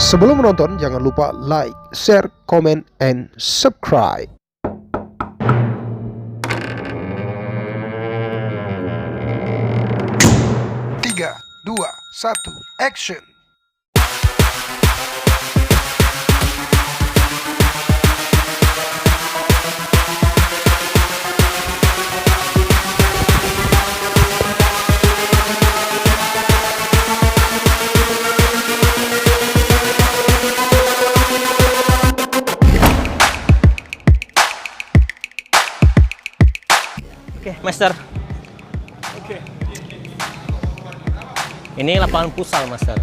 Sebelum menonton, jangan lupa like, share, comment, and subscribe. 3, 2, 1, action. Oke, Master. Oke. Ini lapangan futsal, Master.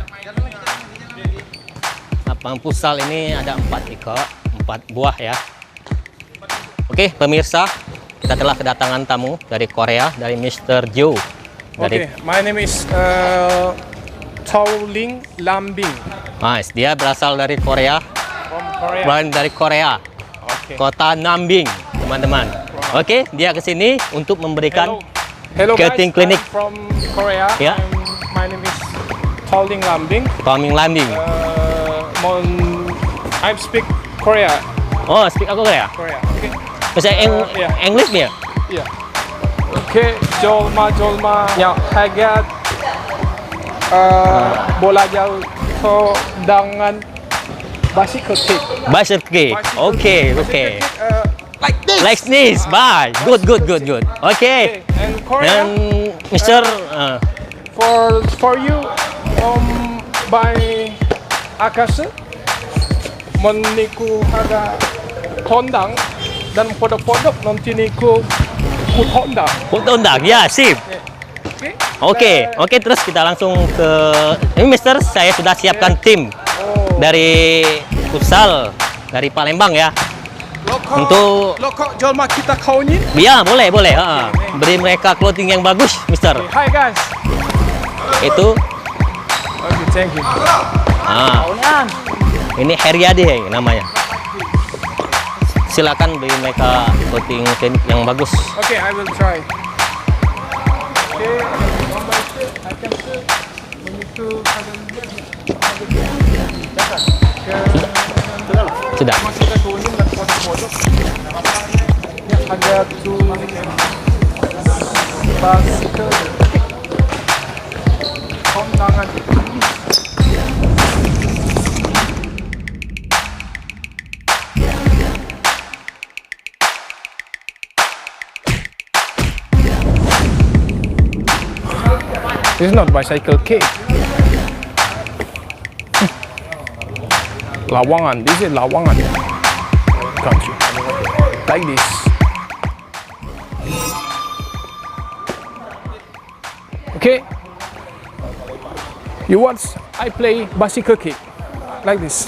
Lapangan futsal ini ada 4 buah ya. Oke, pemirsa, kita telah kedatangan tamu dari Korea, dari Mr. Joe. Oke, my name is TOU LING LAM BHING Nice, dia berasal dari Korea, from Korea. dari Korea, Oke. kota Nambing, teman-teman. Oke, dia ke sini untuk memberikan Hello cutting guys, clinic. I'm from Korea. Yeah. My name is TOU LING LAM BHING. Toming Landing. I speak Korea. Oh, speak aku Korea. Korea. Oke. Bisa yeah. English dia? Iya. Oke, jolma yang hagat bola jauh dengan bicycle kick. Bicycle kick. Oke. Like this. Like this. Bye. Good. Oke. And Korea. Dan Mr. For you, by akas meniku harga tondang dan podok-podok nanti niku kutondang. Undang. Ya, sip. Oke, terus kita langsung ke ini, Mister. Saya sudah siapkan tim dari futsal dari Palembang ya. Untuk jolma kita kaunin. ya boleh. Beri mereka clothing yang bagus, Mister. Hi guys. Itu Okay, thank you. Ini Heriade namanya. Silakan beri mereka clothing yang bagus. Okay, I will try. Okay, one by two, I can see. We need to Sudah. masukkan kuning dan podok-podok. Ada tu bicycle. Kondangan. This is not bicycle kick. Lawangan. This is lawangan. Country. Like this. Okay. You watch. I play bicycle kick. Like this.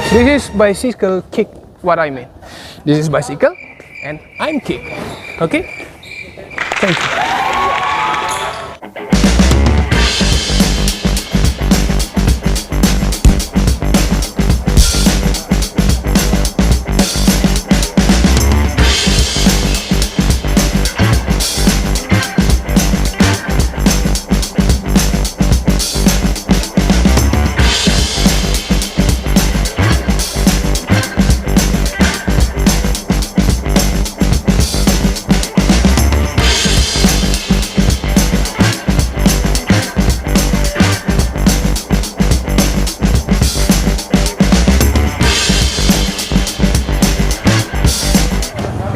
This is bicycle kick, what I mean. This is bicycle and I'm kick. Okay? Thank you.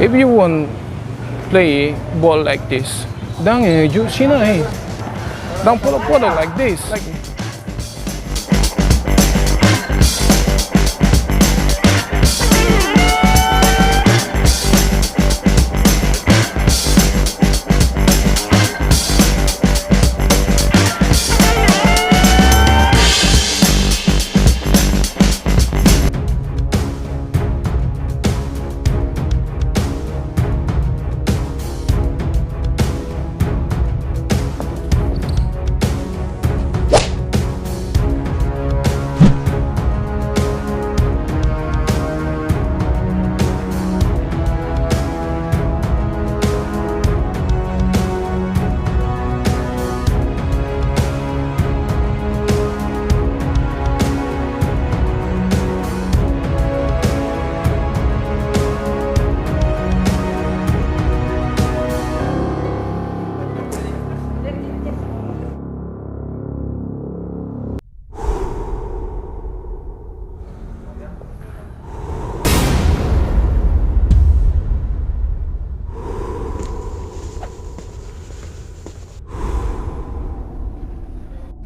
If you want play ball like this, dang you sini, dang polo like this.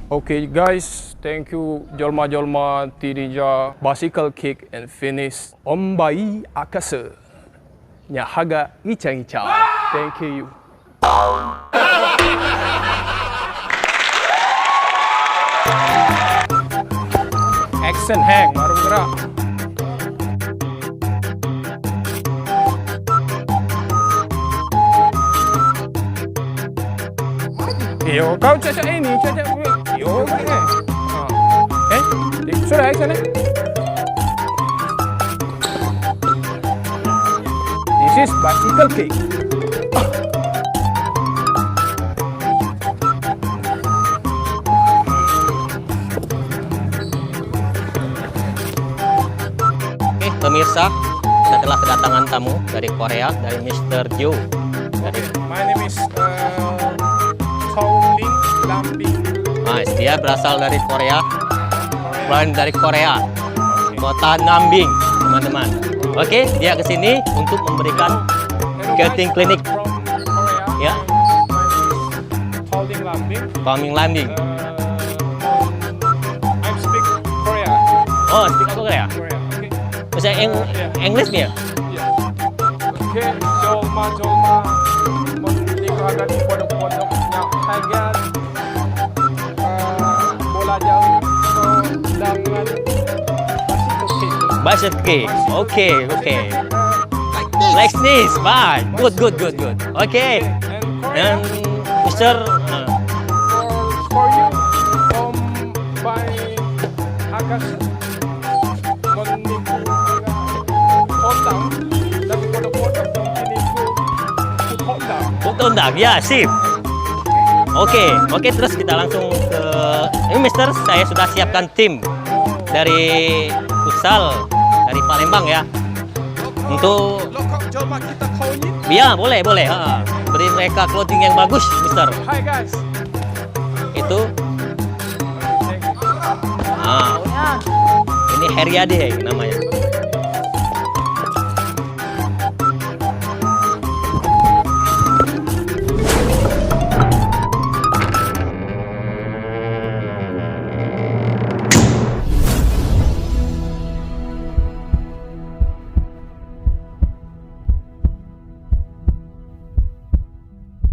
Okay, guys, thank you. Jolma Tidija bicycle kick and finish. Ombai akase. Nyahaga ngica. Thank you. Action hang, baru gerak. Yo, kau cacat ini, cacat gue. Yo, sudah action eh. This is bicycle kick. Oke, pemirsa, kita telah kedatangan tamu dari Korea, dari Mr. Joe. Dari My name is TOU LING LAM BHING. Nah, dia berasal dari Korea, dari Korea, kota Nambing, teman-teman. Oke, dia kesini untuk memberikan skating klinik. Ya. TOU LING LAM BHING. Coming landing. I speak Korea. Oh, speak aku Korea. Korea, okay. Bisa English dia? Yeah. Okay, jolma menikahkan di pondok-pondok yang agar bola jauh dengan Bicycle kick. Oke. Like this, bye. Good. Oke. Dan Mr. For you, by akas menipu kondang dan pondok-pondok menipu Tonton, ya, sip. Oke, terus kita langsung ke ini Mister, saya sudah siapkan tim dari futsal dari Palembang ya. Untuk ya, boleh. Beri mereka clothing yang bagus, Mister. Hi guys. Itu ini Heriade namanya.